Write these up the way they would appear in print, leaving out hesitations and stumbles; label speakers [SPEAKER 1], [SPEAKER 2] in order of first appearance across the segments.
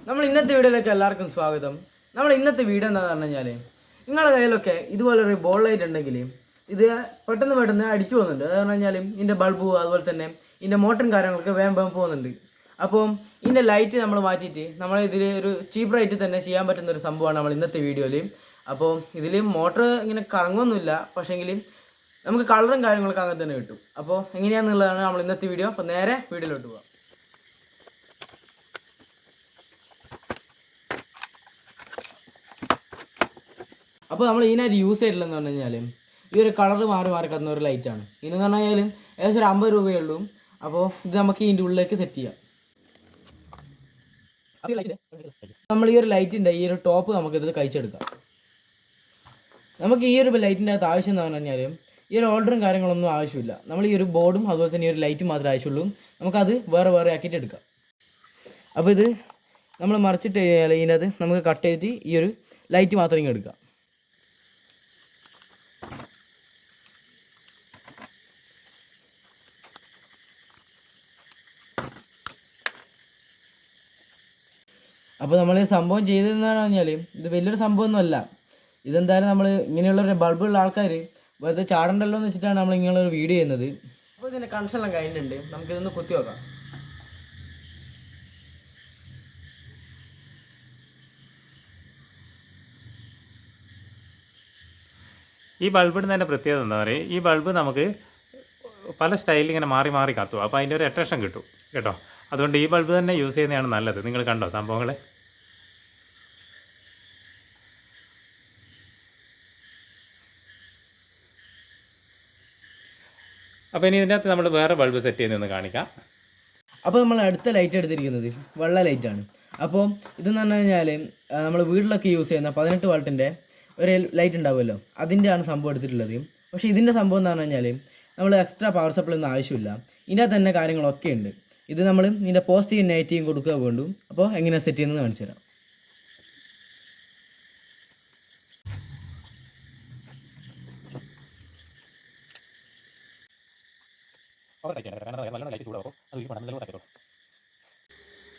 [SPEAKER 1] നമ്മൾ ഇന്നത്തെ വീഡിയോയിലേക്ക് എല്ലാവർക്കും സ്വാഗതം. നമ്മൾ ഇന്നത്തെ വീഡിയോ എന്താണെന്ന് പറഞ്ഞു കഴിഞ്ഞാൽ, നിങ്ങളുടെ കയ്യിലൊക്കെ ഇതുപോലൊരു ബോൾ ലൈറ്റ് ഉണ്ടെങ്കിൽ ഇത് പെട്ടെന്ന് അടിച്ചു പോകുന്നുണ്ട്. അത് പറഞ്ഞു കഴിഞ്ഞാൽ ഇതിൻ്റെ ബൾബ് അതുപോലെ തന്നെ ഇതിൻ്റെ മോട്ടറും കാര്യങ്ങളൊക്കെ വേഗം പോകുന്നുണ്ട്. അപ്പോൾ ഇതിൻ്റെ ലൈറ്റ് നമ്മൾ മാറ്റിയിട്ട് നമ്മൾ ഇതിൽ ഒരു ചീപ്പ് റേറ്റ് തന്നെ ചെയ്യാൻ പറ്റുന്ന ഒരു സംഭവമാണ് നമ്മൾ ഇന്നത്തെ വീഡിയോയിൽ. അപ്പോൾ ഇതിൽ മോട്ടർ ഇങ്ങനെ കറങ്ങുമൊന്നുമില്ല, പക്ഷേങ്കിൽ നമുക്ക് കളറും കാര്യങ്ങളൊക്കെ അങ്ങനെ തന്നെ കിട്ടും. അപ്പോൾ എങ്ങനെയാണെന്നുള്ളതാണ് നമ്മൾ ഇന്നത്തെ വീഡിയോ. അപ്പോൾ നേരെ വീഡിയോയിലോട്ട് പോകാം. അപ്പോൾ നമ്മൾ ഇതിനായിട്ട് യൂസ് ചെയ്തിട്ടില്ലെന്ന് പറഞ്ഞു കഴിഞ്ഞാൽ ഈ ഒരു കളർ മാറി കത്തുന്ന ഒരു ലൈറ്റാണ്. ഇതെന്ന് പറഞ്ഞു കഴിഞ്ഞാൽ ഏകദേശം ഒരു 50 രൂപയേ ഉള്ളൂ. അപ്പോൾ ഇത് നമുക്ക് ഇതിൻ്റെ ഉള്ളിലേക്ക് സെറ്റ് ചെയ്യാം. നമ്മൾ ഈ ഒരു ലൈറ്റിൻ്റെ ഈ ഒരു ടോപ്പ് നമുക്കിത് കഴിച്ചെടുക്കാം. നമുക്ക് ഈ ഒരു ലൈറ്റിൻ്റെ അകത്ത് ആവശ്യം എന്ന് പറഞ്ഞു കഴിഞ്ഞാൽ ഈ ഒരു ഓർഡറും കാര്യങ്ങളൊന്നും ആവശ്യമില്ല. നമ്മൾ ഈ ഒരു ബോർഡും അതുപോലെ തന്നെ ഈ ഒരു ലൈറ്റും മാത്രമേ ആവശ്യമുള്ളൂ. നമുക്കത് വേറെ ആക്കിയിട്ട് എടുക്കാം. അപ്പോൾ ഇത് നമ്മൾ മറിച്ചിട്ട് കഴിഞ്ഞാൽ ഇതിനകത്ത് നമുക്ക് കട്ട് ചെയ്തിട്ട് ഈ ഒരു ലൈറ്റ് മാത്രം ഇങ്ങനെ എടുക്കാം. അപ്പോൾ നമ്മൾ സംഭവം ചെയ്തതെന്ന് പറഞ്ഞാൽ ഇത് വലിയൊരു സംഭവമൊന്നുമല്ല. ഇതെന്തായാലും നമ്മൾ ഇങ്ങനെയുള്ളൊരു ബൾബുള്ള ആൾക്കാർ വെറുതെ ചാടണ്ടല്ലോ എന്ന് വെച്ചിട്ടാണ് നമ്മൾ ഇങ്ങനെയുള്ളൊരു വീഡിയോ ചെയ്യുന്നത്. അപ്പോൾ ഇതിൻ്റെ കണക്ഷനെല്ലാം കഴിഞ്ഞിട്ടുണ്ട്. നമുക്കിതൊന്ന് കുത്തി വെക്കാം.
[SPEAKER 2] ഈ ബൾബിടുന്നതിൻ്റെ പ്രത്യേകത എന്താ പറയുക, ഈ ബൾബ് നമുക്ക് പല സ്റ്റൈലിൽ ഇങ്ങനെ മാറി കത്തും. അപ്പോൾ അതിൻ്റെ ഒരു അട്രാക്ഷൻ കിട്ടും കേട്ടോ. അതുകൊണ്ട് ഈ ബൾബ് തന്നെ യൂസ് ചെയ്യുന്നതാണ് നല്ലത്. നിങ്ങൾ കണ്ടോ സംഭവങ്ങൾ? അപ്പോൾ ഇനി ഇതിൻ്റെ അകത്ത് നമ്മൾ വേറെ ബൾബ് സെറ്റ് ചെയ്യുന്നതെന്ന് കാണിക്കാം.
[SPEAKER 1] അപ്പോൾ നമ്മൾ അടുത്ത ലൈറ്റ് എടുത്തിരിക്കുന്നത് വെള്ള ലൈറ്റാണ്. അപ്പോൾ ഇതെന്ന് പറഞ്ഞു കഴിഞ്ഞാൽ നമ്മൾ വീട്ടിലൊക്കെ യൂസ് ചെയ്യുന്ന 18 വാൾട്ടിൻ്റെ ഒരു ലൈറ്റ് ഉണ്ടാവുമല്ലോ, അതിൻ്റെയാണ് സംഭവം എടുത്തിട്ടുള്ളത്. പക്ഷേ ഇതിൻ്റെ സംഭവം എന്ന് പറഞ്ഞു കഴിഞ്ഞാൽ നമ്മൾ എക്സ്ട്രാ പവർ സപ്ലൈ ഒന്നും ആവശ്യമില്ല. ഇതിൻ്റെ അകത്ത് തന്നെ കാര്യങ്ങളൊക്കെ ഉണ്ട്. ഇത് നമ്മൾ ഇതിൻ്റെ പോസിറ്റീവും നെഗറ്റീവും കൊടുക്കുക വേണ്ടും. അപ്പോൾ എങ്ങനെയാണ് സെറ്റ് ചെയ്യുന്നത് കാണിച്ചു തരാം.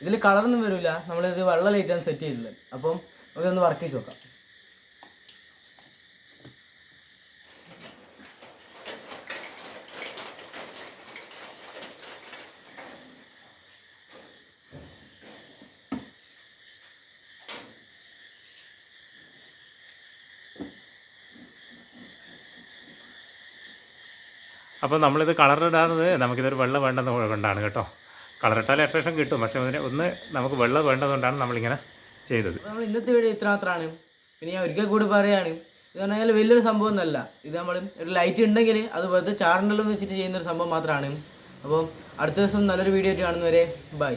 [SPEAKER 1] ഇതിൽ കളറൊന്നും വരില്ല. നമ്മളിത് വെള്ള ലൈറ്റാണ് സെറ്റ് ചെയ്തിട്ടുള്ളത്. അപ്പം നമുക്കൊന്ന് വർക്ക് ചെയ്ത് നോക്കാം.
[SPEAKER 2] അപ്പോൾ നമ്മളിത് കളറിടാറുന്നത് നമുക്കിതൊരു വെള്ള വേണ്ടെന്ന് കൊണ്ടാണ് കേട്ടോ. കളറിട്ടാൽ അട്രാക്ഷൻ കിട്ടും, പക്ഷേ അതിന് നമുക്ക് വെള്ള വേണ്ടതുകൊണ്ടാണ് നമ്മളിങ്ങനെ ചെയ്തത്.
[SPEAKER 1] നമ്മൾ ഇന്നത്തെ വീഡിയോ ഇത്ര മാത്രമാണ്. പിന്നെ ഞാൻ ഒരിക്കൽ കൂടി പറയുകയാണ്, ഇത് പറഞ്ഞാൽ വലിയൊരു സംഭവം ഒന്നല്ല. ഇത് നമ്മൾ ഒരു ലൈറ്റ് ഉണ്ടെങ്കിൽ അത് വെറുതെ ചാർണ്ടല്ലോ എന്ന് വെച്ചിട്ട് ചെയ്യുന്നൊരു സംഭവം മാത്രമാണ്. അപ്പോൾ അടുത്ത ദിവസം നല്ലൊരു വീഡിയോ ആയിട്ട് കാണുന്നവരെ ബൈ.